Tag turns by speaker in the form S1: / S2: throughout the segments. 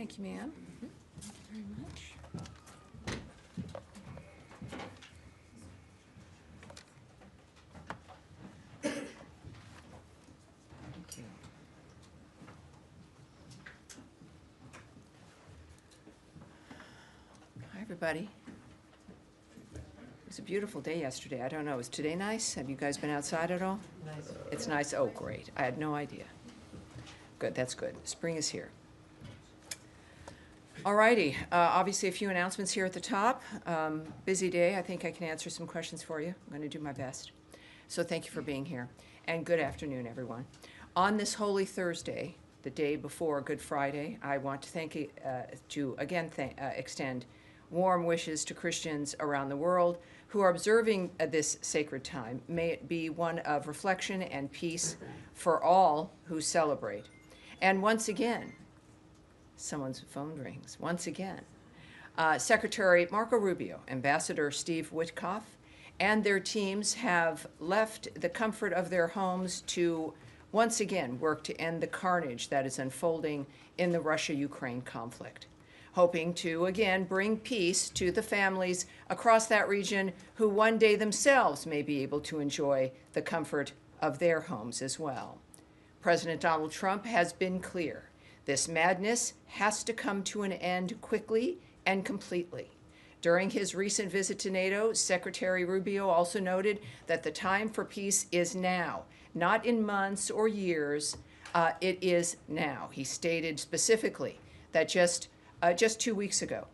S1: Thank you, ma'am. Thank you very much. Thank you. Hi, everybody. It was a beautiful day yesterday. I don't know, is today nice? Have you guys been outside at all?
S2: Nice.
S1: It's nice. Oh, great. I had no idea. Good, that's good. Spring is here. All righty. Obviously, a few announcements here at the top. Busy day. I think I can answer some questions for you. I'm going to do my best. So thank you for being here. And good afternoon, everyone. On this Holy Thursday, the day before Good Friday, I want to extend warm wishes to Christians around the world who are observing this sacred time. May it be one of reflection and peace for all who celebrate. And once again, someone's phone rings. Once again, Secretary Marco Rubio, Ambassador Steve Witkoff, and their teams have left the comfort of their homes to once again work to end the carnage that is unfolding in the Russia-Ukraine conflict, hoping to again bring peace to the families across that region who one day themselves may be able to enjoy the comfort of their homes as well. President Donald Trump has been clear. This madness has to come to an end quickly and completely. During his recent visit to NATO, Secretary Rubio also noted that the time for peace is now, not in months or years. It is now. He stated specifically that just 2 weeks ago,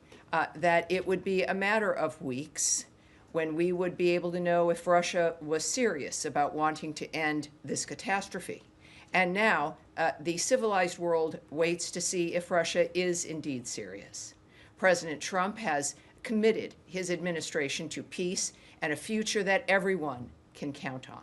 S1: that it would be a matter of weeks when we would be able to know if Russia was serious about wanting to end this catastrophe. And now the civilized world waits to see if Russia is indeed serious. President Trump has committed his administration to peace and a future that everyone can count on.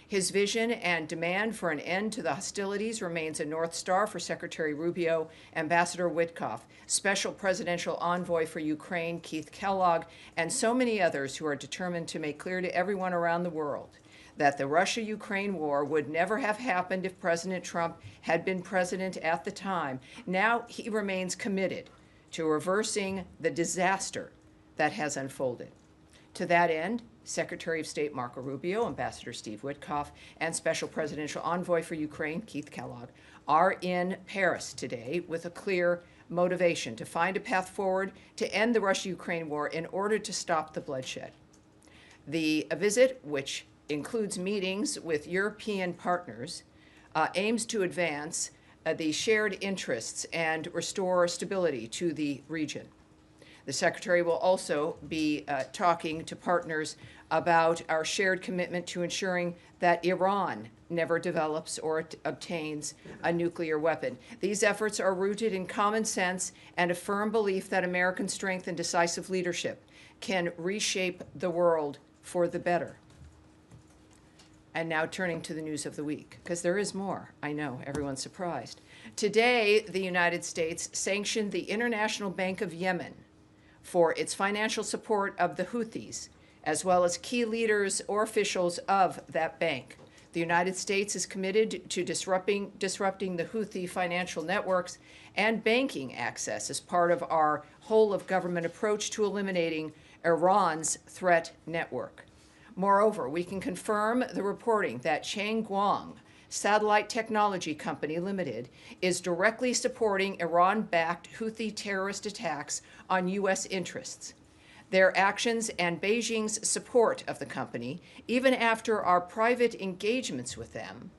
S1: His vision and demand for an end to the hostilities remains a North Star for Secretary Rubio, Ambassador Witkoff, Special Presidential Envoy for Ukraine, Keith Kellogg, and so many others who are determined to make clear to everyone around the world that the Russia-Ukraine war would never have happened if President Trump had been president at the time. Now he remains committed to reversing the disaster that has unfolded. To that end, Secretary of State Marco Rubio, Ambassador Steve Witkoff, and Special Presidential Envoy for Ukraine, Keith Kellogg, are in Paris today with a clear motivation to find a path forward to end the Russia-Ukraine war in order to stop the bloodshed. The visit, which includes meetings with European partners, aims to advance the shared interests and restore stability to the region. The Secretary will also be talking to partners about our shared commitment to ensuring that Iran never develops or obtains a nuclear weapon. These efforts are rooted in common sense and a firm belief that American strength and decisive leadership can reshape the world for the better. And now turning to the news of the week, because there is more. I know, everyone's surprised. Today, the United States sanctioned the International Bank of Yemen for its financial support of the Houthis, as well as key leaders or officials of that bank. The United States is committed to disrupting the Houthi financial networks and banking access as part of our whole-of-government approach to eliminating Iran's threat network. Moreover, we can confirm the reporting that Changguang Satellite Technology Company Limited is directly supporting Iran-backed Houthi terrorist attacks on U.S. interests. Their actions and Beijing's support of the company, even after our private engagements with them,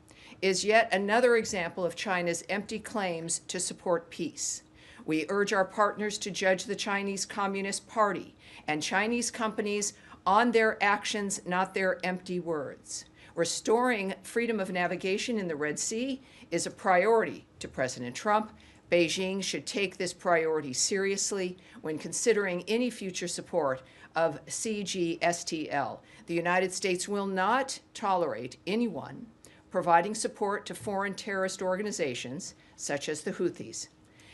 S1: is yet another example of China's empty claims to support peace. We urge our partners to judge the Chinese Communist Party and Chinese companies on their actions, not their empty words. Restoring freedom of navigation in the Red Sea is a priority to President Trump. Beijing should take this priority seriously when considering any future support of CGSTL. The United States will not tolerate anyone providing support to foreign terrorist organizations, such as the Houthis.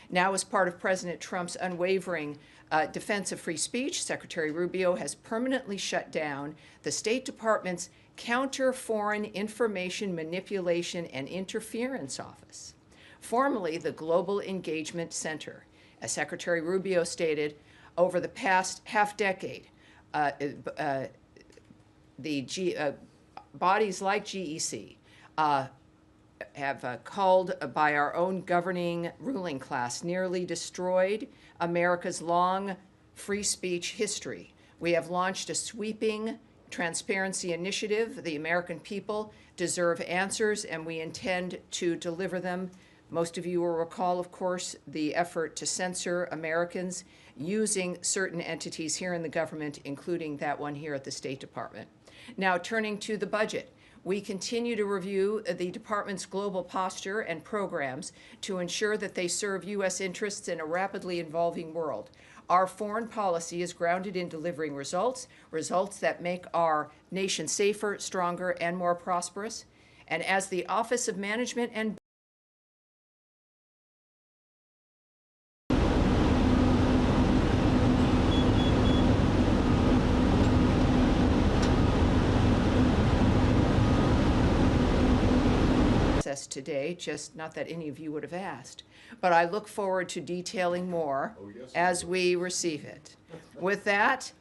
S1: Now, as part of President Trump's unwavering defense of free speech, Secretary Rubio has permanently shut down the State Department's Counter Foreign Information Manipulation and Interference Office, formerly the Global Engagement Center. As Secretary Rubio stated, over the past half decade, bodies like GEC have called by our own governing ruling class nearly destroyed America's long free speech history. We have launched a sweeping transparency initiative. The American people deserve answers, and we intend to deliver them. Most of you will recall, of course, the effort to censor Americans using certain entities here in the government, including that one here at the State Department. Now, turning to the budget. We continue to review the department's global posture and programs to ensure that they serve U.S. interests in a rapidly evolving world. Our foreign policy is grounded in delivering results that make our nation safer, stronger, and more prosperous. And as the Office of Management and today, just not that any of you would have asked, but I look forward to detailing more as we receive it. With that,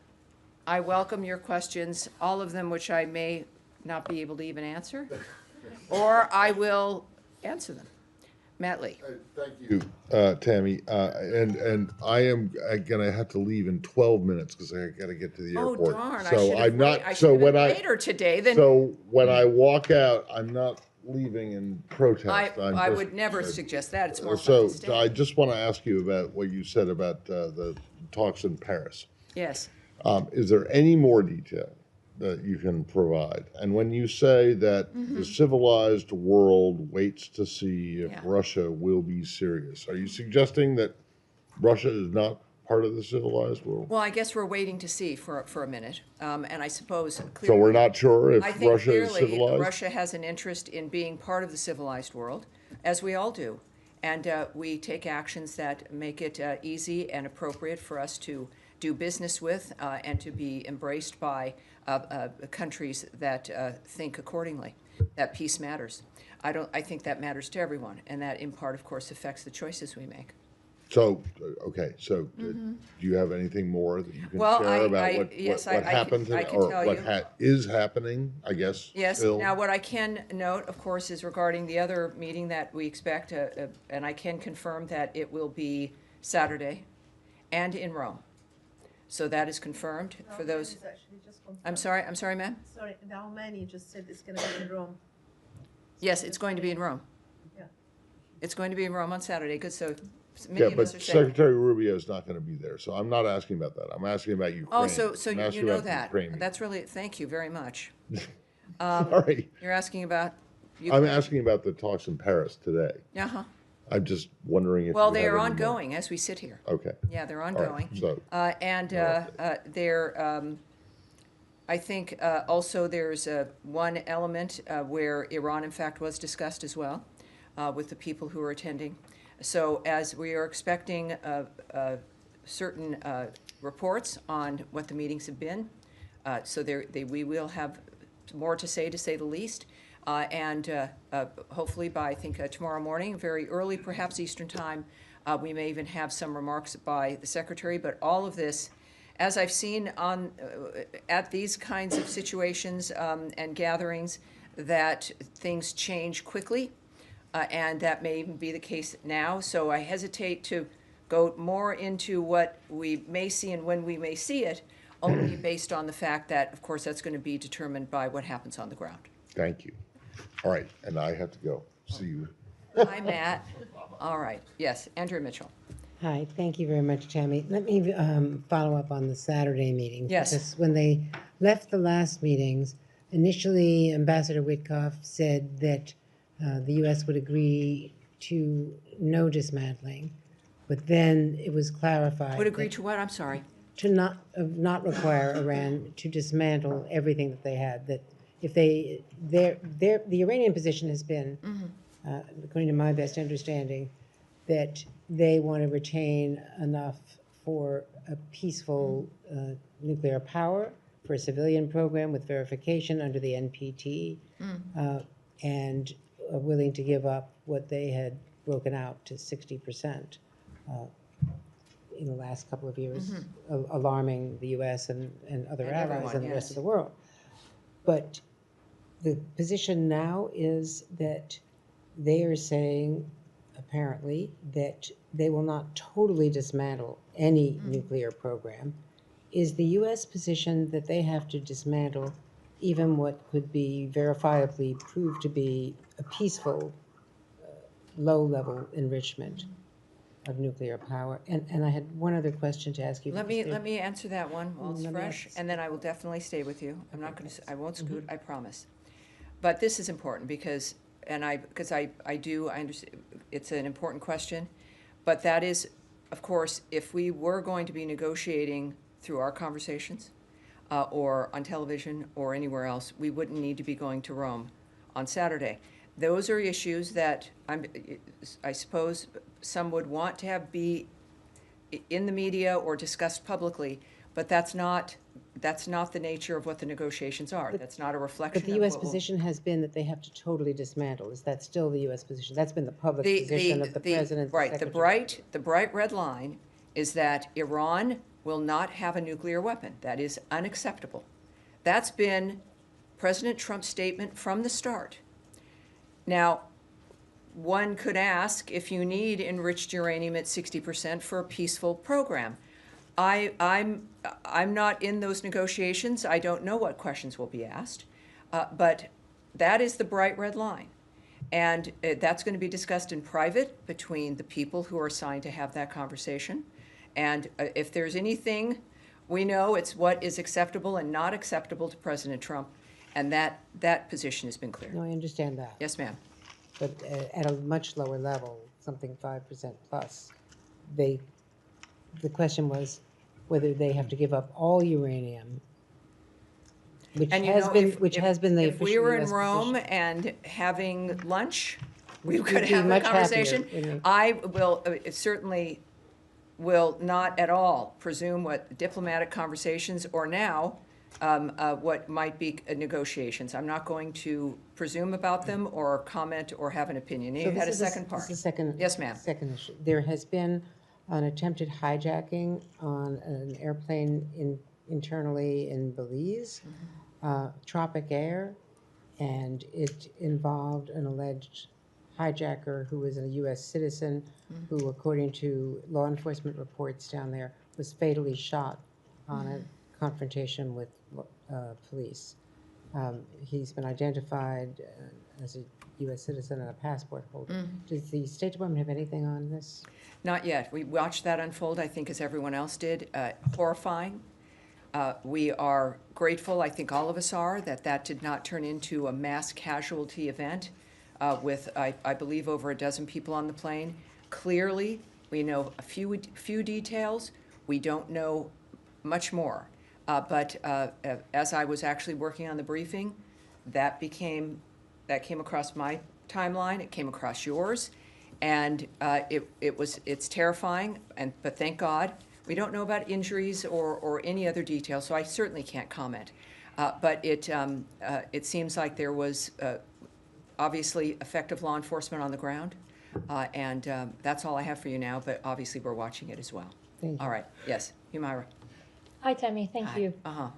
S1: I welcome your questions, all of them which I may not be able to even answer, or I will answer them. Matt Lee.
S2: Thank you, Tammy. And I am going to have to leave in 12 minutes because I got to get to the airport.
S1: Oh, darn.
S2: So
S1: I should have been later today. Then.
S2: So when I walk out, I'm not leaving in protest.
S1: I would never suggest that. It's more fun
S2: so
S1: to stay.
S2: I just want to ask you about what you said about the talks in Paris.
S1: Yes.
S2: Is there any more detail that you can provide? And when you say that the civilized world waits to see if Russia will be serious, are you suggesting that Russia is not part of the civilized world?
S1: Well, I guess we're waiting to see for a minute. And I suppose clearly,
S2: so we're not sure if
S1: I think
S2: Russia is
S1: clearly
S2: civilized?
S1: Russia has an interest in being part of the civilized world, as we all do. And we take actions that make it easy and appropriate for us to do business with and to be embraced by countries that think accordingly, that peace matters. I think that matters to everyone, and that in part, of course, affects the choices we make.
S2: So, okay, so do you have anything more that you can
S1: Well,
S2: share about what happened
S1: I
S2: today,
S1: can
S2: or
S1: tell
S2: what
S1: you.
S2: is happening, I guess?
S1: Yes.
S2: Still?
S1: Now, what I can note, of course, is regarding the other meeting that we expect, and I can confirm that it will be Saturday and in Rome. So that is confirmed for those. I'm sorry, ma'am?
S3: Sorry, the Almani just said it's going to be in Rome.
S1: Yes, it's going to be in Rome.
S3: Yeah.
S1: It's going to be in Rome on Saturday. Good, so many
S2: Yeah,
S1: of
S2: but
S1: us are saying.
S2: Secretary Rubio is not going to be there, so I'm not asking about that. I'm asking about Ukraine.
S1: Oh, so
S2: I'm
S1: you
S2: asking
S1: know
S2: about
S1: that.
S2: Ukraine.
S1: That's really, thank you very much.
S2: Sorry.
S1: You're asking about
S2: I'm asking about the talks in Paris today.
S1: Uh-huh.
S2: I'm just wondering if
S1: Well,
S2: you
S1: they
S2: have
S1: are
S2: any more.
S1: ongoing as we sit here.
S2: Okay.
S1: Yeah, they're
S2: All
S1: ongoing.
S2: right. So,
S1: They're, I think also there's one element where Iran, in fact, was discussed as well with the people who are attending. So as we are expecting certain reports on what the meetings have been, so we will have more to say the least. And hopefully by, I think, tomorrow morning, very early, perhaps Eastern time, we may even have some remarks by the Secretary. But all of this, as I've seen on at these kinds of situations and gatherings, that things change quickly, and that may even be the case now. So I hesitate to go more into what we may see and when we may see it, only based on the fact that, of course, that's going to be determined by what happens on the ground.
S2: thank you. All right, and I have to go. See you.
S1: Hi, Matt. All right. Yes, Andrea Mitchell.
S4: Hi, thank you very much, Tammy. Let me follow up on the Saturday meeting.
S1: Yes.
S4: Because when they left the last meetings, initially Ambassador Witkoff said that the U.S. would agree to no dismantling, but then it was clarified.
S1: Would agree to what? I'm sorry.
S4: To not require Iran to dismantle everything that they had. That if the Iranian position has been, according to my best understanding, that they want to retain enough for a peaceful nuclear power, for a civilian program with verification under the NPT, and are willing to give up what they had broken out to 60%. in the last couple of years, alarming the U.S. and other
S1: And
S4: allies
S1: everyone,
S4: and the rest
S1: yes.
S4: of the world. But the position now is that they are saying, apparently, that they will not totally dismantle any nuclear program. Is the U.S. position that they have to dismantle even what could be verifiably proved to be a peaceful, low-level enrichment of nuclear power? And I had one other question to ask you.
S1: Let me answer that one while it's
S4: Let me
S1: fresh,
S4: ask-
S1: and then I will definitely stay with you. I'm not gonna, I won't scoot,
S4: Mm-hmm.
S1: I promise. But this is important because, I do, I understand, it's an important question. But that is, of course, if we were going to be negotiating through our conversations, or on television or anywhere else, we wouldn't need to be going to Rome on Saturday. Those are issues that I suppose some would want to have be in the media or discussed publicly, but that's not the nature of what the negotiations are. That's not a reflection
S4: But the
S1: of
S4: U.S.
S1: what will-
S4: position has been that they have to totally dismantle. Is that still the U.S. position? That's been the public
S1: The-
S4: position of the president, the
S1: Right,
S4: secretary.
S1: the bright red line is that Iran will not have a nuclear weapon. That is unacceptable. That's been President Trump's statement from the start. Now, one could ask if you need enriched uranium at 60% for a peaceful program. I'm not in those negotiations. I don't know what questions will be asked, but that is the bright red line. And that's going to be discussed in private between the people who are assigned to have that conversation. And if there's anything, we know it's what is acceptable and not acceptable to President Trump, and that position has been clear.
S4: No, I understand that.
S1: Yes, ma'am.
S4: But at a much lower level, something 5% plus, the question was whether they have to give up all uranium, which
S1: And you
S4: has
S1: know,
S4: been,
S1: if-
S4: which
S1: if-
S4: has been the
S1: If we
S4: official
S1: were in
S4: US
S1: Rome
S4: position.
S1: and having lunch, we
S4: We'd
S1: could
S4: be
S1: have a
S4: much happier,
S1: conversation.
S4: wouldn't we?
S1: I will, certainly will not at all presume what diplomatic conversations or now what might be negotiations. I'm not going to presume about them or comment or have an opinion.
S4: So
S1: You had a
S4: this is the-
S1: second part.
S4: This is the second.
S1: Yes, ma'am.
S4: Second issue. There has been an attempted hijacking on an airplane internally in Belize, Tropic Air, and it involved an alleged hijacker who was a U.S. citizen who, according to law enforcement reports down there, was fatally shot on a confrontation with police. He's been identified as a U.S. citizen and a passport holder. Does the State Department have anything on this?
S1: Not yet. We watched that unfold, I think, as everyone else did. Horrifying. We are grateful, I think all of us are, that that did not turn into a mass casualty event with, I believe, over a dozen people on the plane. Clearly, we know a few details. We don't know much more. But as I was actually working on the briefing, that came across my timeline. It came across yours, and it's terrifying. But thank God. We don't know about injuries or any other details, so I certainly can't comment. But it seems like there was obviously effective law enforcement on the ground, and that's all I have for you now, but obviously we're watching it as well.
S4: Thank you.
S1: All right, yes, Humaira.
S5: Hi, Tammy. Thank
S1: Hi.
S5: you.
S1: Uh-huh.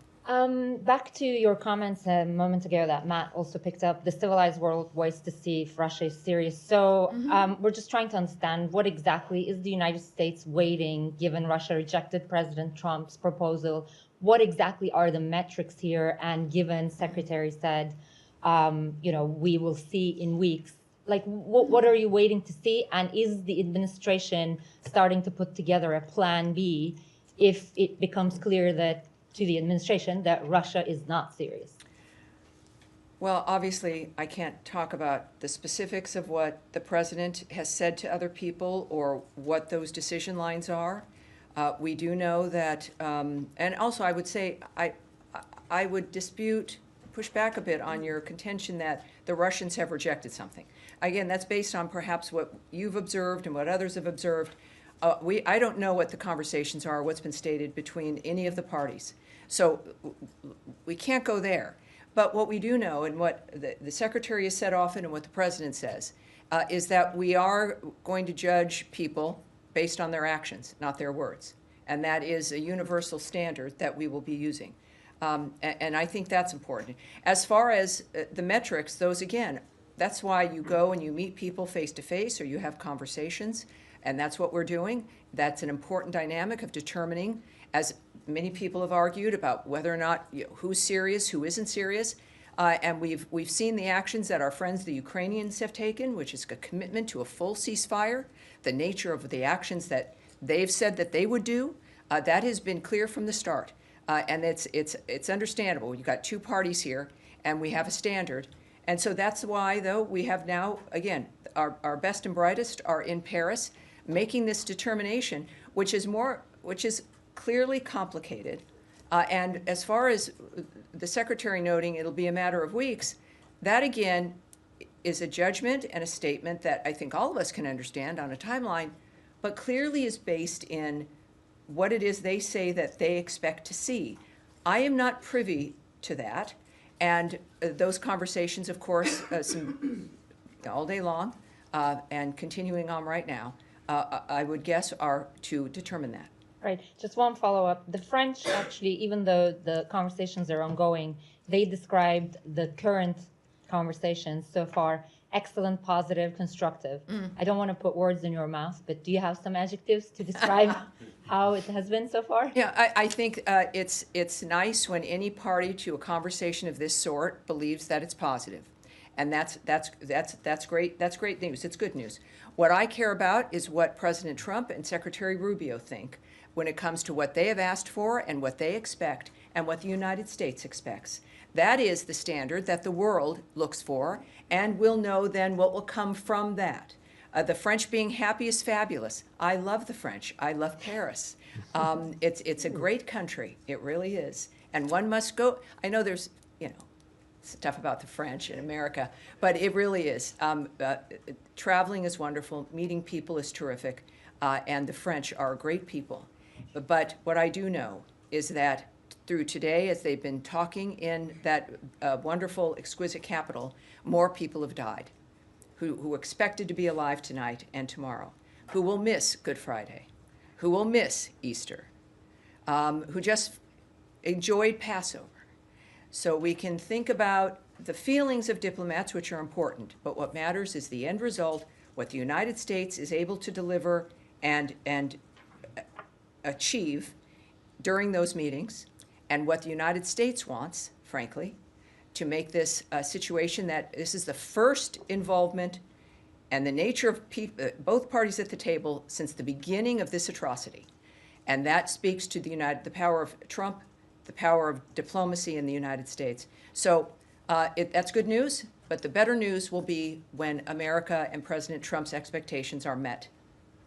S5: Back to your comments a moment ago that Matt also picked up. The civilized world waits to see if Russia is serious. So we're just trying to understand what exactly is the United States waiting, given Russia rejected President Trump's proposal? What exactly are the metrics here? And given Secretary said, we will see in weeks. Like, what are you waiting to see? And is the administration starting to put together a plan B if it becomes clear to the administration that Russia is not serious?
S1: Well, obviously, I can't talk about the specifics of what the president has said to other people or what those decision lines are. We do know that, and also I would say, I would push back a bit on your contention that the Russians have rejected something. Again, that's based on perhaps what you've observed and what others have observed. I don't know what the conversations are, what's been stated between any of the parties. So we can't go there. But what we do know, and what the Secretary has said often and what the President says, is that we are going to judge people based on their actions, not their words. and that is a universal standard that we will be using. And I think that's important. As far as the metrics, those again, that's why you go and you meet people face to face or you have conversations, and that's what we're doing. That's an important dynamic of determining, as many people have argued, about whether or not, who's serious, who isn't serious. And we've seen the actions that our friends, the Ukrainians, have taken, which is a commitment to a full ceasefire, the nature of the actions that they've said that they would do. That has been clear from the start. And it's understandable. You've got two parties here, and we have a standard. And so that's why, though, we have now, again, our best and brightest are in Paris, making this determination, which is clearly complicated. And as far as the Secretary noting it'll be a matter of weeks, that again is a judgment and a statement that I think all of us can understand on a timeline, but clearly is based in what it is they say that they expect to see. I am not privy to that, and those conversations, of course, all day long and continuing on right now, I would guess are to determine that.
S5: Right. Just one follow-up. The French actually, even though the conversations are ongoing, they described the current conversations so far excellent, positive, constructive. I don't want to put words in your mouth, but do you have some adjectives to describe how it has been so far?
S1: Yeah, I think it's nice when any party to a conversation of this sort believes that it's positive. And that's great. That's great news. It's good news. What I care about is what President Trump and Secretary Rubio think when it comes to what they have asked for and what they expect and what the United States expects. That is the standard that the world looks for, and we'll know then what will come from that. The French being happy is fabulous. I love the French. I love Paris. It's a great country. It really is. And one must go. I know there's, stuff about the French in America, but it really is. Traveling is wonderful. Meeting people is terrific. And the French are great people. But what I do know is that through today, as they've been talking in that wonderful, exquisite capital, more people have died who expected to be alive tonight and tomorrow, who will miss Good Friday, who will miss Easter, who just enjoyed Passover. So we can think about the feelings of diplomats, which are important, but what matters is the end result, what the United States is able to deliver and achieve during those meetings, and what the United States wants, frankly, to make this a situation that this is the first involvement and the nature of both parties at the table since the beginning of this atrocity. And that speaks to the power of Trump, the power of diplomacy in the United States. So that's good news, but the better news will be when America and President Trump's expectations are met.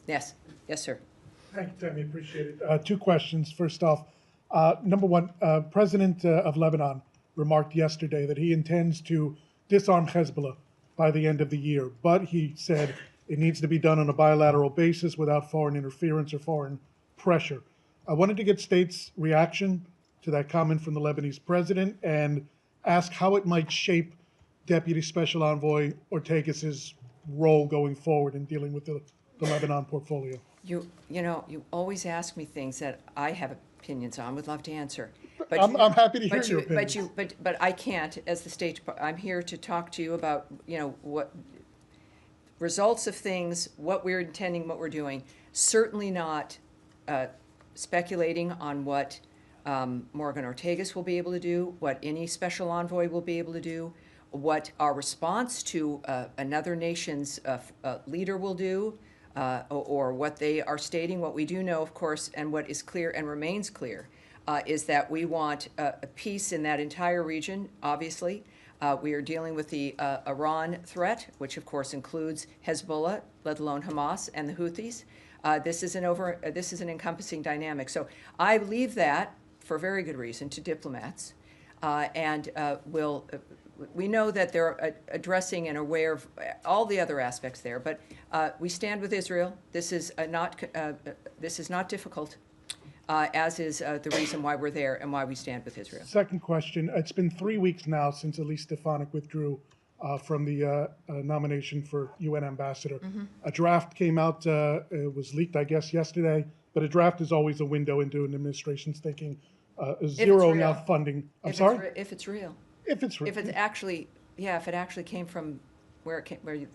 S1: Yes, sir.
S6: Thank you, Tammy. Appreciate it. Two questions. First off, number one, President of Lebanon remarked yesterday that he intends to disarm Hezbollah by the end of the year, but he said it needs to be done on a bilateral basis without foreign interference or foreign pressure. I wanted to get states' reaction to that comment from the Lebanese president and ask how it might shape Deputy Special Envoy Ortegas' role going forward in dealing with the Lebanon portfolio.
S1: You always ask me things that I have opinions on, would love to answer. But
S6: I'm happy to hear your opinions.
S1: But I can't, as the State Department. I'm here to talk to you about, what results of things, what we're intending, what we're doing. Certainly not speculating on what Morgan Ortegas will be able to do, what any special envoy will be able to do, what our response to another nation's leader will do, or what they are stating. What we do know, of course, and what is clear and remains clear, is that we want a peace in that entire region, obviously. We are dealing with the Iran threat, which of course includes Hezbollah, let alone Hamas and the Houthis. This is an encompassing dynamic. So I leave that, for very good reason, to diplomats, and we know that they're addressing and aware of all the other aspects there, but we stand with Israel. This is not difficult, as is the reason why we're there and why we stand with Israel.
S6: Second question. It's been 3 weeks now since Elise Stefanik withdrew from the nomination for UN ambassador. A draft came out, it was leaked, I guess, yesterday. but a draft is always a window into an administration's thinking.
S1: it's
S6: Zeroing
S1: real.
S6: out funding. I'm
S1: If it's
S6: sorry?
S1: if it's real.
S6: If it's
S1: If it's actually, yeah, if it actually came from where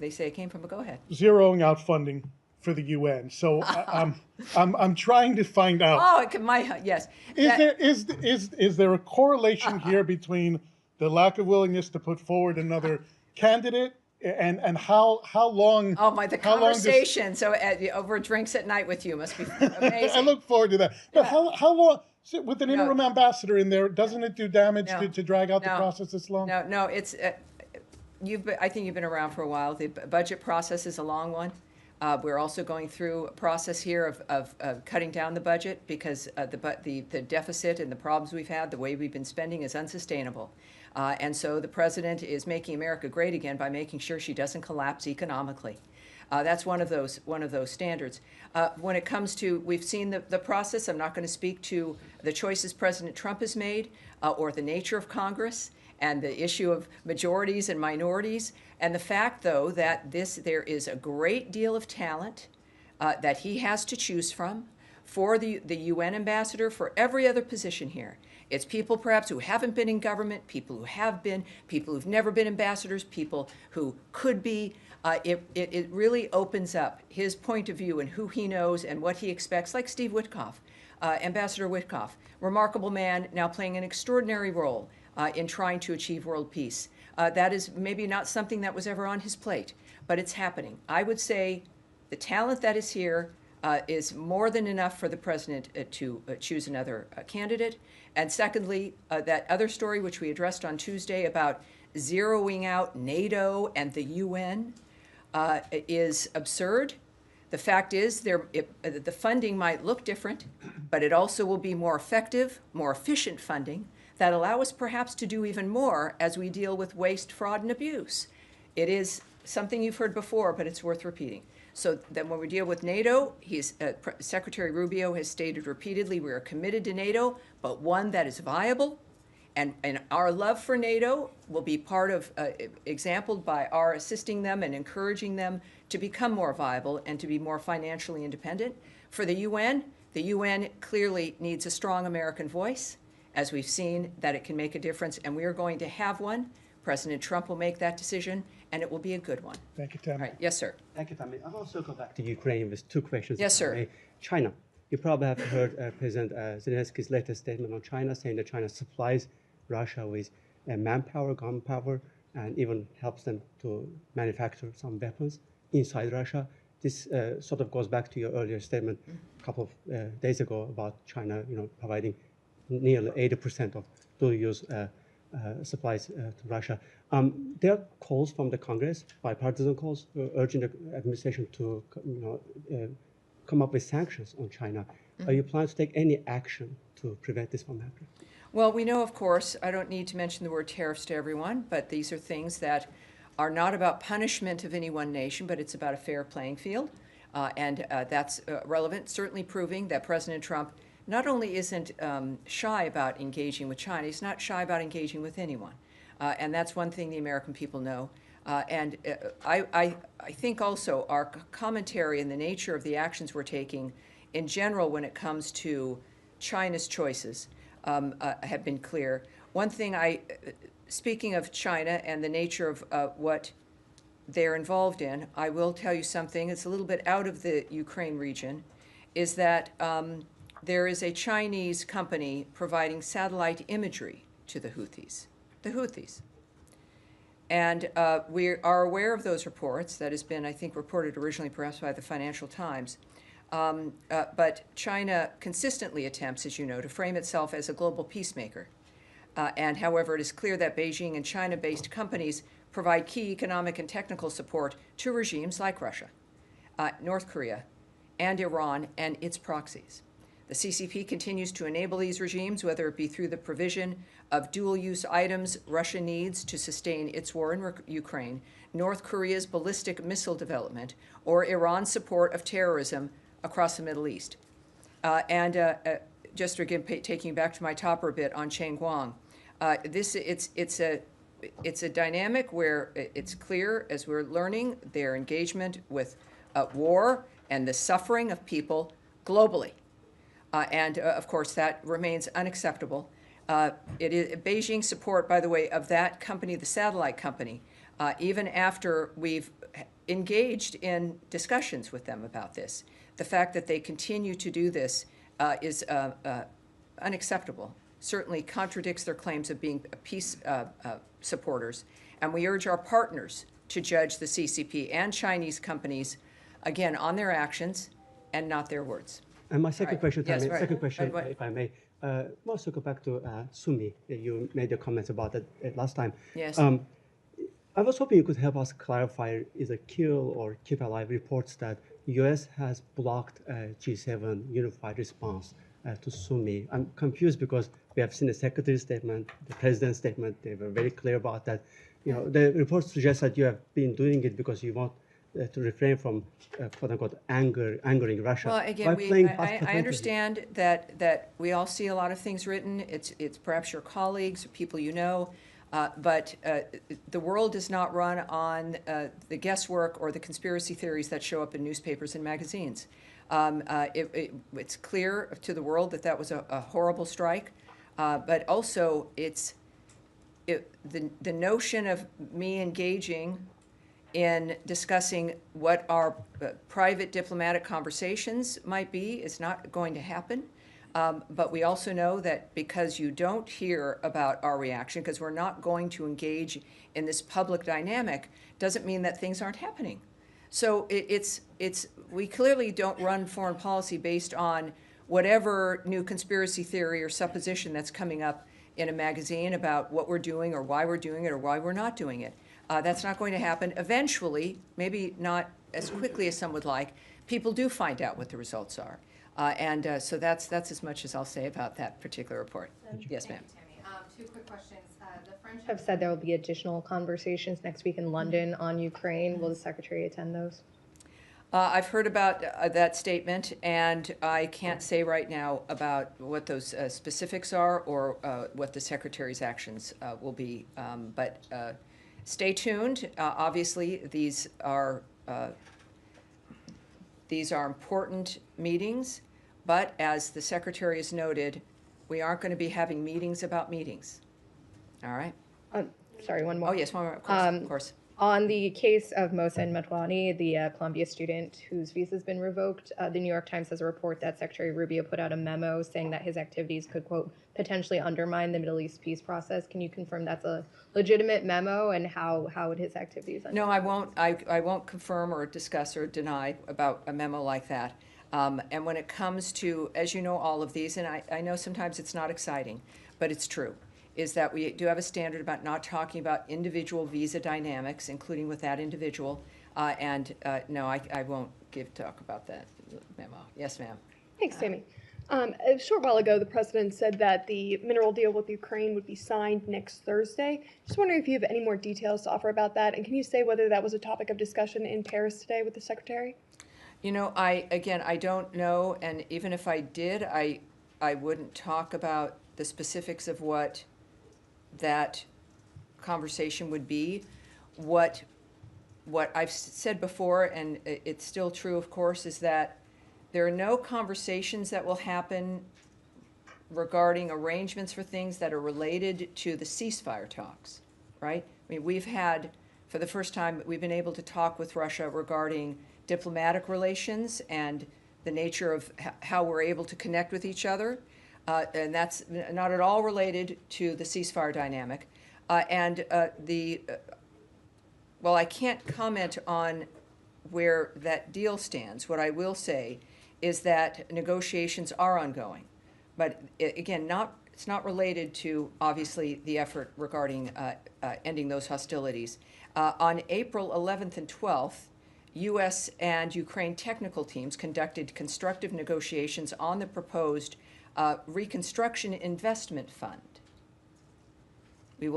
S1: they say it came from, go ahead.
S6: zeroing out funding for the UN. So I'm trying to find out.
S1: Oh, yes.
S6: Is there a correlation here between the lack of willingness to put forward another candidate and how long?
S1: Oh my, the
S6: how long does-
S1: conversation. So over drinks at night with you must be amazing.
S6: I look forward to that. But how long? With an interim ambassador in there, doesn't it do damage
S1: No.
S6: to drag out the
S1: No.
S6: process this long?
S1: No, it's I think you've been around for a while. The budget process is a long one. We're also going through a process here of cutting down the budget because the deficit and the problems we've had, the way we've been spending is unsustainable. And so the president is making America great again by making sure she doesn't collapse economically. That's one of those standards. When it comes to, we've seen the process. I'm not going to speak to the choices President Trump has made or the nature of Congress and the issue of majorities and minorities. And the fact, though, that there is a great deal of talent that he has to choose from for the UN ambassador, for every other position here. It's people perhaps who haven't been in government, people who have been, people who've never been ambassadors, people who could be. It really opens up his point of view and who he knows and what he expects, like Steve Witkoff, Ambassador Witkoff, remarkable man, now playing an extraordinary role in trying to achieve world peace. That is maybe not something that was ever on his plate, but it's happening. I would say the talent that is here is more than enough for the president to choose another candidate. And secondly, that other story which we addressed on Tuesday about zeroing out NATO and the UN is absurd. The fact is the funding might look different, but it also will be more effective, more efficient funding that allow us perhaps to do even more as we deal with waste, fraud, and abuse. It is something you've heard before, but it's worth repeating. So that when we deal with NATO, Secretary Rubio has stated repeatedly we are committed to NATO, but one that is viable. And our love for NATO will be part of, exampled by our assisting them and encouraging them to become more viable and to be more financially independent. For the UN clearly needs a strong American voice, as we've seen that it can make a difference, and we are going to have one. President Trump will make that decision, and it will be a good one.
S6: Thank you, Tammy.
S1: All right. Yes, sir.
S7: Thank you, Tammy. I'll also go back to Ukraine with two questions.
S1: Yes,
S7: if I
S1: sir.
S7: may. China. You probably have heard President Zelensky's latest statement on China, saying that China supplies Russia with manpower, gunpower, and even helps them to manufacture some weapons inside Russia. This sort of goes back to your earlier statement a couple of days ago about China, providing nearly 80% of dual-use supplies to Russia. There are calls from the Congress, bipartisan calls, urging the administration to, come up with sanctions on China. Are you planning to take any action to prevent this from happening?
S1: Well, we know, of course, I don't need to mention the word tariffs to everyone, but these are things that are not about punishment of any one nation, but it's about a fair playing field. And that's relevant, certainly proving that President Trump not only isn't shy about engaging with China, he's not shy about engaging with anyone. And that's one thing the American people know. And I think also our commentary and the nature of the actions we're taking in general when it comes to China's choices have been clear. One thing speaking of China and the nature of what they're involved in, I will tell you something, it's a little bit out of the Ukraine region, is that there is a Chinese company providing satellite imagery to the Houthis. The Houthis. And we are aware of those reports. That has been, I think, reported originally perhaps by the Financial Times. But China consistently attempts, as you know, to frame itself as a global peacemaker. And however, it is clear that Beijing and China-based companies provide key economic and technical support to regimes like Russia, North Korea, and Iran and its proxies. The CCP continues to enable these regimes, whether it be through the provision of dual-use items Russia needs to sustain its war in Ukraine, North Korea's ballistic missile development, or Iran's support of terrorism across the Middle East. Just again, taking you back to my topper a bit on Cheng Guang, it's a dynamic where it's clear, as we're learning, their engagement with war and the suffering of people globally. Of course, that remains unacceptable. It is Beijing's support, by the way, of that company, the satellite company, even after we've engaged in discussions with them about this. The fact that they continue to do this is unacceptable. Certainly contradicts their claims of being peace supporters. And we urge our partners to judge the CCP and Chinese companies, again, on their actions and not their words.
S7: And my second
S1: Right.
S7: question,
S1: Yes, right.
S7: second question,
S1: Right.
S7: if I may, also go back to Sumi. You made your comments about it last time.
S1: Yes.
S7: I was hoping you could help us clarify either kill or keep alive reports that U.S. has blocked G7 unified response to Sumi. I'm confused because we have seen the secretary's statement, the president's statement. They were very clear about that. You know, the reports suggest that you have been doing it because you want to refrain from quote unquote angering Russia.
S1: Well, again, I understand that we all see a lot of things written. It's perhaps your colleagues or people you know, but the world does not run on the guesswork or the conspiracy theories that show up in newspapers and magazines. It's clear to the world that was a horrible strike, but also the notion of me engaging in discussing what our private diplomatic conversations might be is not going to happen. But we also know that because you don't hear about our reaction, because we're not going to engage in this public dynamic, doesn't mean that things aren't happening. So we clearly don't run foreign policy based on whatever new conspiracy theory or supposition that's coming up in a magazine about what we're doing or why we're doing it or why we're not doing it. That's not going to happen. Eventually, maybe not as quickly as some would like, people do find out what the results are. So that's as much as I'll say about that particular report. Yes, ma'am.
S8: Two quick questions. The French have said there will be additional conversations next week in London on Ukraine. Will the Secretary attend those?
S1: I've heard about that statement, and I can't say right now about what those specifics are or what the Secretary's actions will be. But stay tuned. Obviously, these are important meetings, but as the Secretary has noted, we aren't going to be having meetings about meetings. All right?
S8: Sorry, one more.
S1: Oh, yes, one more, of course.
S8: On the case of Mohsen Medwani, the Columbia student whose visa has been revoked, the New York Times has a report that Secretary Rubio put out a memo saying that his activities could, quote, potentially undermine the Middle East peace process. Can you confirm that's a legitimate memo, and how would his activities undermine?
S1: No, I won't. I won't confirm or discuss or deny about a memo like that. And when it comes to, as you know, all of these, and I know sometimes it's not exciting, but it's true, is that we do have a standard about not talking about individual visa dynamics, including with that individual. No, I won't talk about that memo. Yes, ma'am.
S9: Thanks, Tammy. A short while ago, the president said that the mineral deal with Ukraine would be signed next Thursday. Just wondering if you have any more details to offer about that, and can you say whether that was a topic of discussion in Paris today with the secretary?
S1: You know, I don't know, and even if I did, I wouldn't talk about the specifics of what that conversation would be. What I've said before, and it's still true, of course, is that there are no conversations that will happen regarding arrangements for things that are related to the ceasefire talks, right? I mean, we've had, for the first time, we've been able to talk with Russia regarding diplomatic relations and the nature of how we're able to connect with each other. And that's not at all related to the ceasefire dynamic. Well, I can't comment on where that deal stands. What I will say is that negotiations are ongoing. But again, it's not related to, obviously, the effort regarding ending those hostilities. On April 11th and 12th, U.S. and Ukraine technical teams conducted constructive negotiations on the proposed Reconstruction Investment Fund. We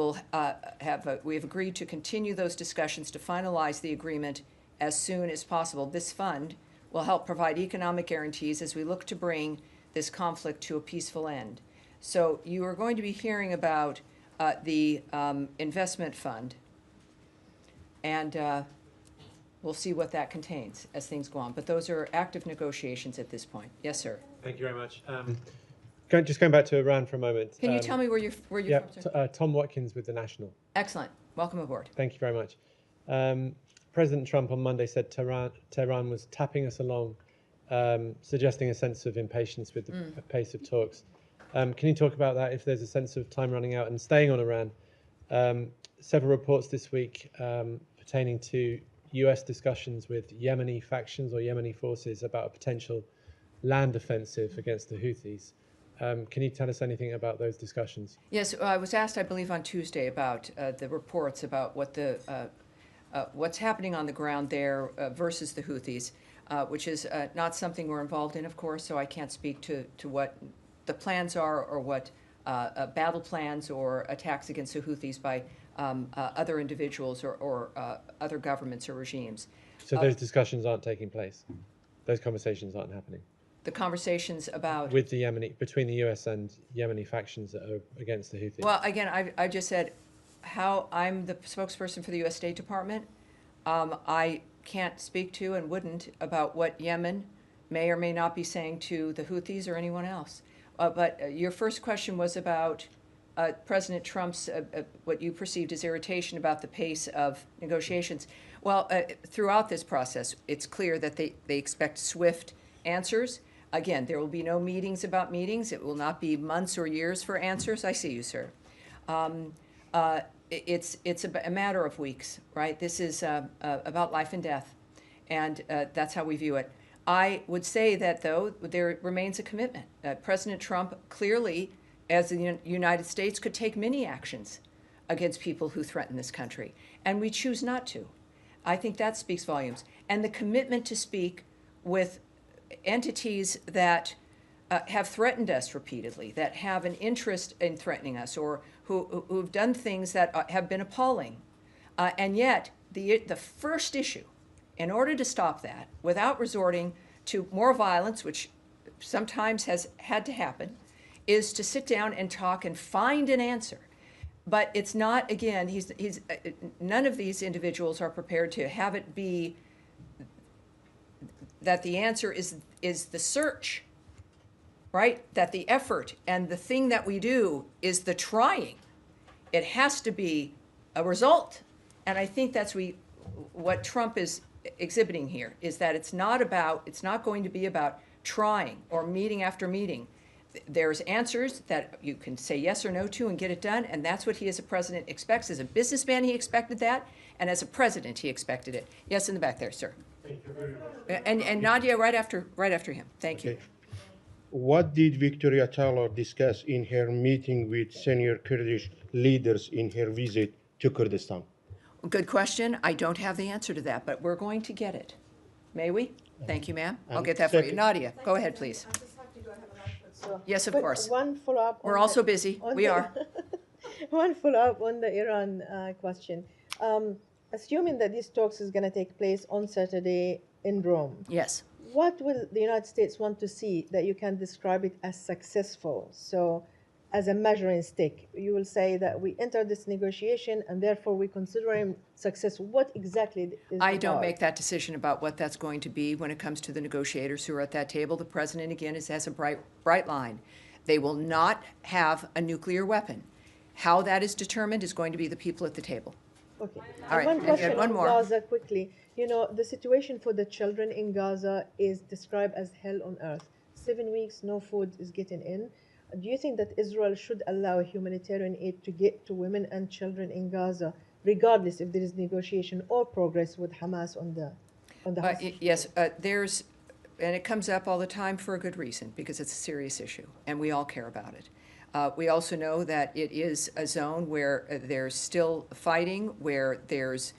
S1: have agreed to continue those discussions to finalize the agreement as soon as possible. This fund will help provide economic guarantees as we look to bring this conflict to a peaceful end. So you are going to be hearing about the investment fund, and we'll see what that contains as things go on. But those are active negotiations at this point. Yes, sir.
S10: Thank you very much. Just going back to Iran for a moment.
S1: Can you tell me where you're
S10: Yeah,
S1: from, sir?
S10: Tom Watkins with The National.
S1: Excellent. Welcome aboard.
S10: Thank you very much. President Trump on Monday said Tehran was tapping us along, suggesting a sense of impatience with the pace of talks. Can you talk about that, if there's a sense of time running out? And staying on Iran, several reports this week pertaining to US discussions with Yemeni factions or Yemeni forces about a potential land offensive against the Houthis. Can you tell us anything about those discussions?
S1: Yes, I was asked, I believe, on Tuesday about the reports about what what's happening on the ground there versus the Houthis, which is not something we're involved in, of course, so I can't speak to what the plans are or what battle plans or attacks against the Houthis by other individuals or other governments or regimes.
S10: So those discussions aren't taking place? Those conversations aren't happening?
S1: The conversations about...
S10: With the between the US and Yemeni factions that are against the Houthis?
S1: Well, again, I just said how I'm the spokesperson for the U.S. State Department. I can't speak to and wouldn't about what Yemen may or may not be saying to the Houthis or anyone else. But your first question was about President Trump's, what you perceived as irritation about the pace of negotiations. Well, throughout this process, it's clear that they expect swift answers. Again, there will be no meetings about meetings. It will not be months or years for answers. I see you, sir. It's a matter of weeks, right? This is about life and death, and that's how we view it. I would say that, though, there remains a commitment. President Trump clearly, as the United States, could take many actions against people who threaten this country, and we choose not to. I think that speaks volumes. And the commitment to speak with entities that have threatened us repeatedly, that have an interest in threatening us, or who've done things that have been appalling. And yet, the first issue, in order to stop that, without resorting to more violence, which sometimes has had to happen, is to sit down and talk and find an answer. But it's not, again, none of these individuals are prepared to have it be that the answer is the search, right? That the effort and the thing that we do is the trying. It has to be a result. And I think that's what Trump is exhibiting here, is that it's not going to be about trying or meeting after meeting. There's answers that you can say yes or no to and get it done, and that's what he as a president expects. As a businessman, he expected that, and as a president, he expected it. Yes, in the back there, sir.
S6: Thank you very much.
S1: And Nadia, right after him. Thank you.
S11: What did Victoria Taylor discuss in her meeting with senior Kurdish leaders in her visit to Kurdistan?
S1: Good question. I don't have the answer to that, but we're going to get it. May we? Thank you, ma'am. I'll get that for you. Nadia, go ahead, please. Yes, of course.
S3: One follow-up.
S1: We're also busy. We are.
S3: One follow-up on the Iran question. Assuming that these talks is going to take place on Saturday in Rome.
S1: Yes.
S3: What will the United States want to see that you can describe it as successful? So, as a measuring stick, you will say that we entered this negotiation and therefore we consider him successful. What exactly is
S1: I don't make that decision about what that's going to be when it comes to the negotiators who are at that table. The president, again, has a bright line. They will not have a nuclear weapon. How that is determined is going to be the people at the table.
S3: Okay.
S1: All right.
S3: One question
S1: one
S3: on
S1: more.
S3: Gaza quickly. You know, the situation for the children in Gaza is described as hell on earth. 7 weeks, no food is getting in. Do you think that Israel should allow humanitarian aid to get to women and children in Gaza, regardless if there is negotiation or progress with Hamas on the
S1: Yes, and it comes up all the time for a good reason, because it's a serious issue, and we all care about it. We also know that it is a zone where there's still fighting, where there's,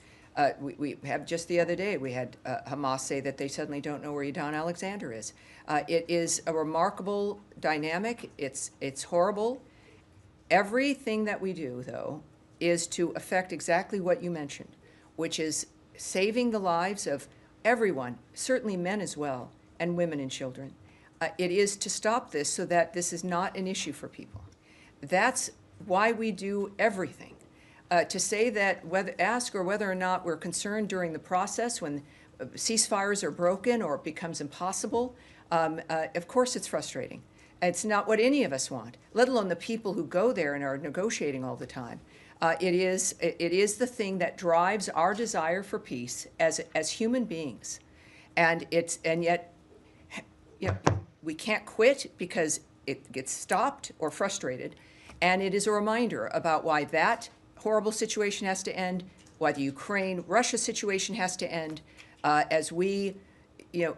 S1: we have just the other day, we had Hamas say that they suddenly don't know where Yadon Alexander is. It is a remarkable dynamic. It's horrible. Everything that we do, though, is to affect exactly what you mentioned, which is saving the lives of everyone, certainly men as well, and women and children. It is to stop this so that this is not an issue for people. That's why we do everything. To say that ask whether or not we're concerned during the process when ceasefires are broken or it becomes impossible, Of course it's frustrating. It's not what any of us want, let alone the people who go there and are negotiating all the time. It is the thing that drives our desire for peace as human beings. And yet, you know, we can't quit because it gets stopped or frustrated. And it is a reminder about why that horrible situation has to end, why the Ukraine-Russia situation has to end, as we, you know,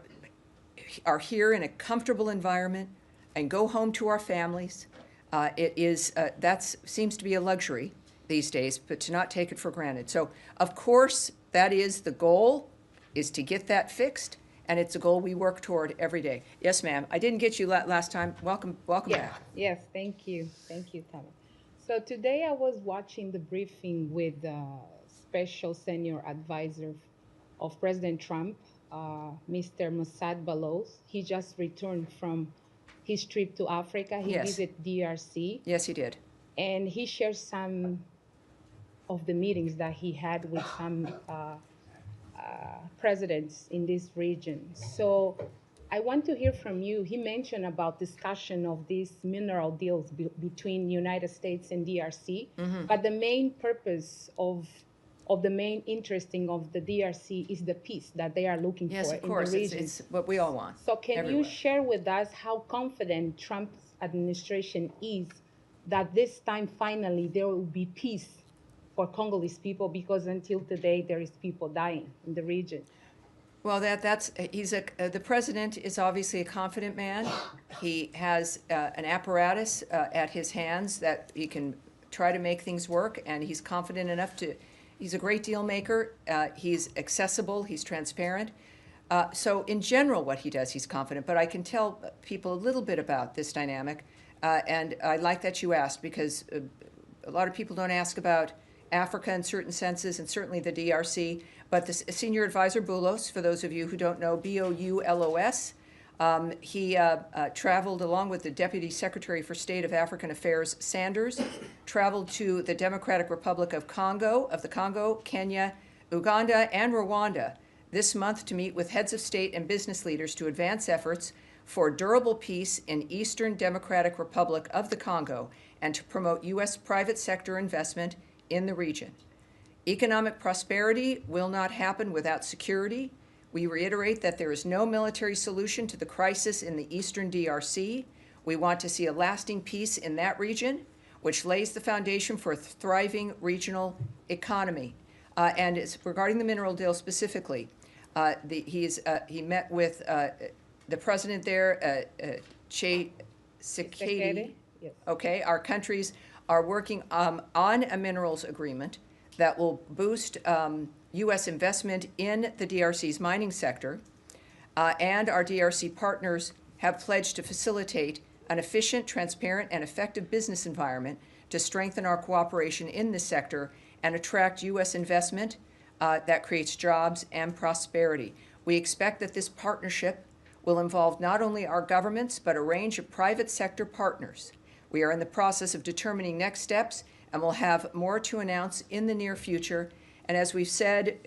S1: are here in a comfortable environment and go home to our families. That seems to be a luxury these days, but to not take it for granted. So, of course, that is the goal, is to get that fixed, and it's a goal we work toward every day. Yes, ma'am. I didn't get you last time. Welcome back.
S12: Yes, thank you, Tammy. So today I was watching the briefing with the special senior advisor of President Trump, Mr. Mossad Balos. He just returned from his trip to Africa. He visited DRC.
S1: Yes, he did.
S12: And he shared some of the meetings that he had with some presidents in this region. So I want to hear from you. He mentioned about discussion of these mineral deals between United States and DRC, but the main purpose of the main interesting of the DRC is the peace that they are looking
S1: yes,
S12: for
S1: of course.
S12: in the region.
S1: It's what we all want.
S12: So can
S1: everywhere.
S12: you share with us how confident Trump's administration is that this time finally there will be peace for Congolese people, because until today there is people dying in the region?
S1: Well, the president is obviously a confident man. He has an apparatus at his hands that he can try to make things work, and he's confident enough to. He's a great deal maker. He's accessible. He's transparent. So in general, what he does, he's confident. But I can tell people a little bit about this dynamic, and I like that you asked, because a lot of people don't ask about Africa in certain senses, and certainly the DRC. But the senior advisor, Boulos, for those of you who don't know, Boulos, he traveled along with the Deputy Secretary for State of African Affairs, Sanders, traveled to the Democratic Republic of the Congo, Kenya, Uganda, and Rwanda this month to meet with heads of state and business leaders to advance efforts for durable peace in Eastern Democratic Republic of the Congo and to promote U.S. private sector investment in the region. Economic prosperity will not happen without security. We reiterate that there is no military solution to the crisis in the eastern DRC. We want to see a lasting peace in that region, which lays the foundation for a thriving regional economy. And it's regarding the mineral deal specifically, he met with the president there, Tshisekedi.
S12: Yes.
S1: Okay, our countries are working on a minerals agreement that will boost U.S. investment in the DRC's mining sector, and our DRC partners have pledged to facilitate an efficient, transparent, and effective business environment to strengthen our cooperation in this sector and attract U.S. investment that creates jobs and prosperity. We expect that this partnership will involve not only our governments, but a range of private sector partners. We are in the process of determining next steps, and we'll have more to announce in the near future. And as we've said,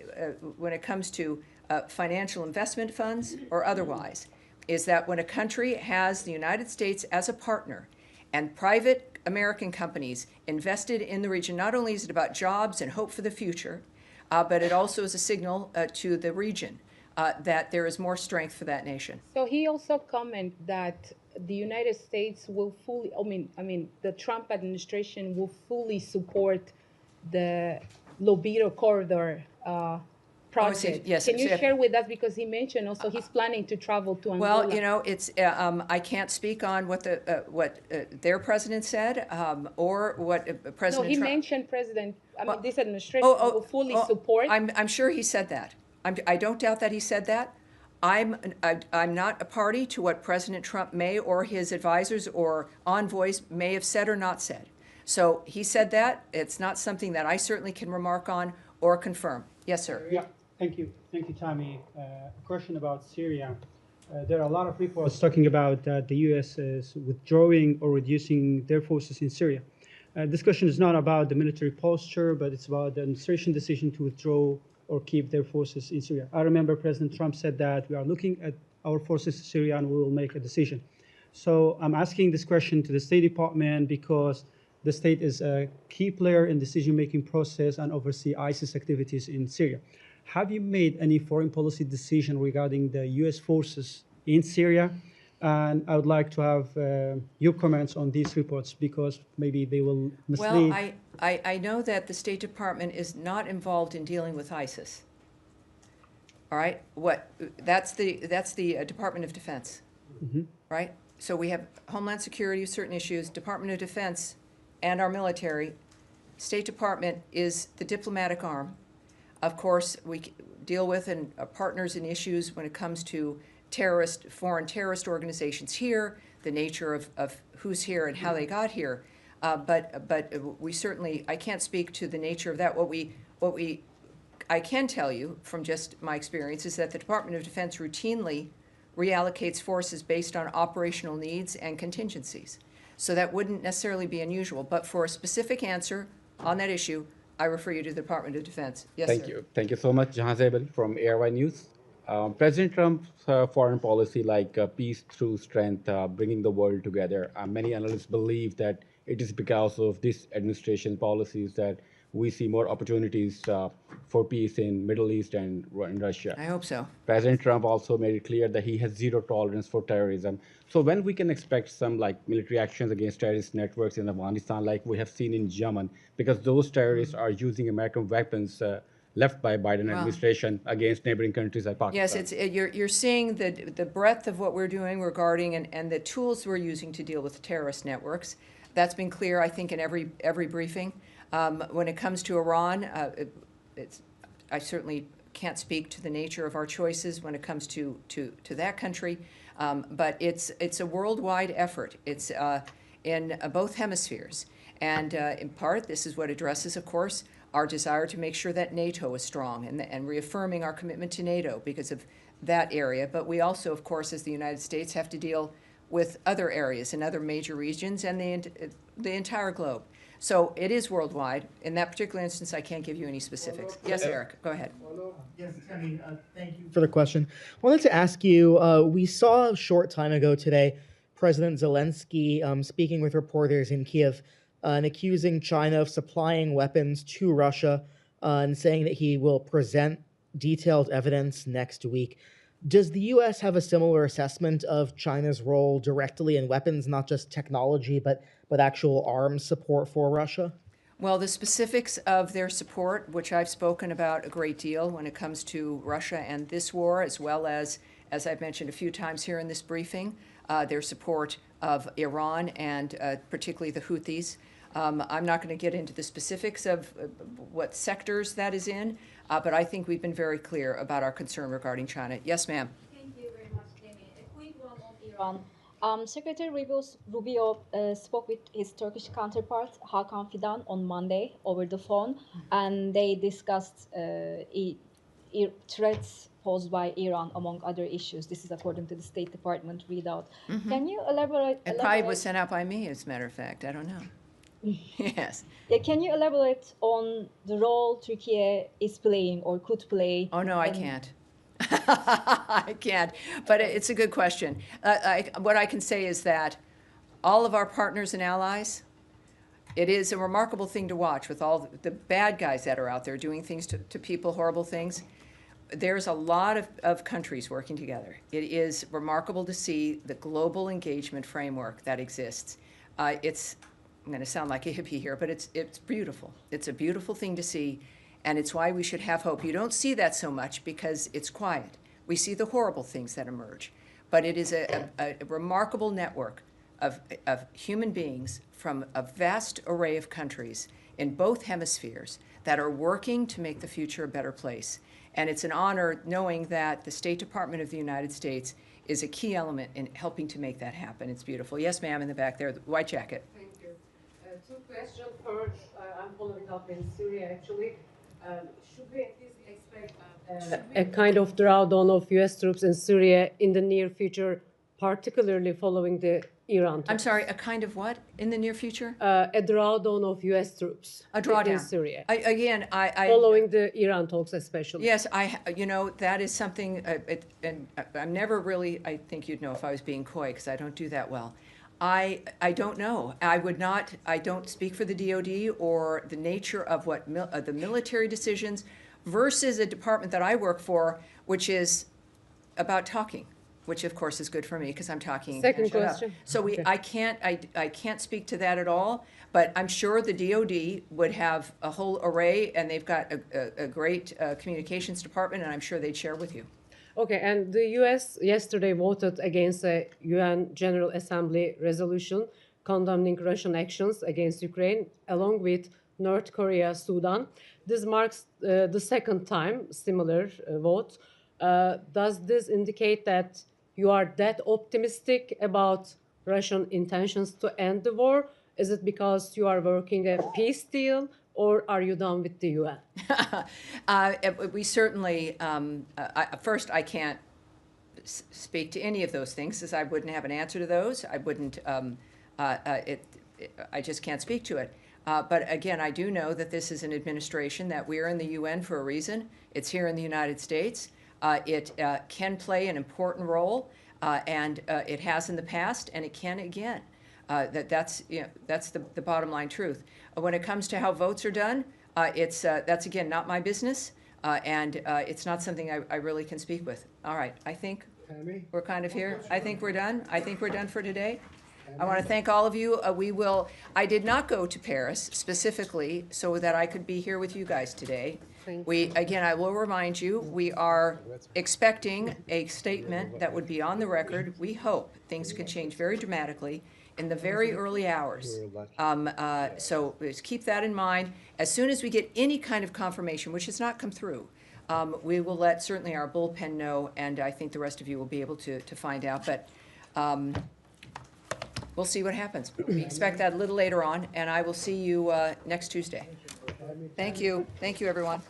S1: when it comes to financial investment funds or otherwise, is that when a country has the United States as a partner and private American companies invested in the region, not only is it about jobs and hope for the future, but it also is a signal to the region that there is more strength for that nation.
S12: So he also commented that the United States will fully, the Trump administration will fully support the Lobito corridor project.
S1: Yes,
S12: Can you share with us, because he mentioned also he's planning to travel to Angola?
S1: Well, you know, it's I can't speak on what their president said or what President.
S12: No, he
S1: Trump
S12: mentioned this administration will fully support.
S1: I'm sure he said that. I don't doubt that he said that. I'm not a party to what President Trump may or his advisors or envoys may have said or not said. So he said that. It's not something that I certainly can remark on or confirm. Yes, sir.
S13: Yeah, thank you, Tammy. A question about Syria. There are a lot of reports talking about that the U.S. is withdrawing or reducing their forces in Syria. This question is not about the military posture, but it's about the administration decision to withdraw or keep their forces in Syria. I remember President Trump said that we are looking at our forces in Syria, and we will make a decision. So I'm asking this question to the State Department because the state is a key player in decision-making process and oversee ISIS activities in Syria. Have you made any foreign policy decision regarding the U.S. forces in Syria? And I would like to have your comments on these reports because maybe they will mislead.
S1: Well, I know that the State Department is not involved in dealing with ISIS. All right, that's the Department of Defense, right? So we have Homeland Security, certain issues, Department of Defense, and our military. State Department is the diplomatic arm. Of course, we deal with and are partners in issues when it comes to foreign terrorist organizations here, the nature of who's here and how they got here. But we certainly, I can't speak to the nature of that. I can tell you from just my experience is that the Department of Defense routinely reallocates forces based on operational needs and contingencies. So that wouldn't necessarily be unusual. But for a specific answer on that issue, I refer you to the Department of Defense. Yes,
S14: Thank
S1: sir.
S14: you. Thank you so much, Jahan Zabel from ARY News. President Trump's foreign policy like peace through strength, bringing the world together, many analysts believe that it is because of this administration policies that we see more opportunities for peace in Middle East and in Russia.
S1: I hope so.
S14: President Trump also made it clear that he has zero tolerance for terrorism. So when we can expect some like military actions against terrorist networks in Afghanistan, like we have seen in Yemen, because those terrorists are using American weapons left by Biden administration against neighboring countries like Pakistan.
S1: Yes, you're seeing the breadth of what we're doing regarding and the tools we're using to deal with terrorist networks. That's been clear, I think, in every briefing. When it comes to Iran, I certainly can't speak to the nature of our choices when it comes to that country, but it's a worldwide effort. It's in both hemispheres, and in part, this is what addresses, of course, our desire to make sure that NATO is strong and reaffirming our commitment to NATO because of that area. But we also, of course, as the United States, have to deal with other areas and other major regions and the entire globe. So it is worldwide. In that particular instance, I can't give you any specifics. Yes, Eric, go ahead.
S15: Yes, Tammy, thank you for the question. I wanted to ask you, we saw a short time ago today President Zelensky speaking with reporters in Kiev and accusing China of supplying weapons to Russia and saying that he will present detailed evidence next week. Does the U.S. have a similar assessment of China's role directly in weapons, not just technology, but actual arms support for Russia?
S1: Well, the specifics of their support, which I've spoken about a great deal when it comes to Russia and this war, as well as I've mentioned a few times here in this briefing, their support of Iran and particularly the Houthis. I'm not going to get into the specifics of what sectors that is in, but I think we've been very clear about our concern regarding China. Yes, ma'am.
S16: Thank you very much, Tammy. A quick one on Iran. Secretary Rubio spoke with his Turkish counterpart, Hakan Fidan, on Monday over the phone, and they discussed threats posed by Iran, among other issues. This is according to the State Department readout. Can you elaborate?
S1: It probably was sent out by me, as a matter of fact. I don't know. Yes.
S16: Yeah, can you elaborate on the role Turkey is playing or could play?
S1: Oh, no, I can't. I can't, but it's a good question. What I can say is that all of our partners and allies, it is a remarkable thing to watch with all the bad guys that are out there doing things to people, horrible things. There's a lot of countries working together. It is remarkable to see the global engagement framework that exists. I'm going to sound like a hippie here, but it's beautiful. It's a beautiful thing to see, and it's why we should have hope. You don't see that so much because it's quiet. We see the horrible things that emerge, but it is a remarkable network of human beings from a vast array of countries in both hemispheres that are working to make the future a better place. And it's an honor knowing that the State Department of the United States is a key element in helping to make that happen. It's beautiful. Yes, ma'am, in the back there, the white jacket.
S17: Thank you. Two questions. First, I'm following up in Syria, actually. Should we at least expect a kind of drawdown of U.S. troops in Syria in the near future, particularly following the Iran
S1: I'm
S17: talks.
S1: sorry, a kind of what in the near future?
S17: A drawdown of U.S. troops
S1: A drawdown.
S17: in Syria.
S1: Again,
S17: Following the Iran talks especially.
S1: Yes, that is something, and I'm never really, I think you'd know if I was being coy, because I don't do that well. I don't know. I don't speak for the DOD or the nature of what the military decisions versus a department that I work for, which is about talking, which of course is good for me because I'm talking.
S17: Second question.
S1: So
S17: Okay.
S1: I can't speak to that at all, but I'm sure the DOD would have a whole array, and they've got a great communications department, and I'm sure they'd share with you.
S17: Okay, and the U.S. yesterday voted against a UN General Assembly resolution condemning Russian actions against Ukraine, along with North Korea, Sudan. This marks the second time similar vote. Does this indicate that you are that optimistic about Russian intentions to end the war? Is it because you are working a peace deal, or are you done with the UN?
S1: We certainly, first, I can't speak to any of those things, as I wouldn't have an answer to those. I wouldn't, I just can't speak to it. But again, I do know that this is an administration that we're in the UN for a reason. It's here in the United States. It can play an important role, and it has in the past, and it can again. That's the bottom line truth. When it comes to how votes are done, that's again not my business, and it's not something I really can speak with. All right, I think we're kind of here. I think we're done. I think we're done for today. I want to thank all of you. I did not go to Paris specifically so that I could be here with you guys today. Again, I will remind you, we are expecting a statement that would be on the record. We hope things could change very dramatically in the very early hours. So just keep that in mind. As soon as we get any kind of confirmation, which has not come through, we will let certainly our bullpen know, and I think the rest of you will be able to find out. But we'll see what happens. We expect that a little later on, and I will see you next Tuesday. Thank you. Thank you, everyone.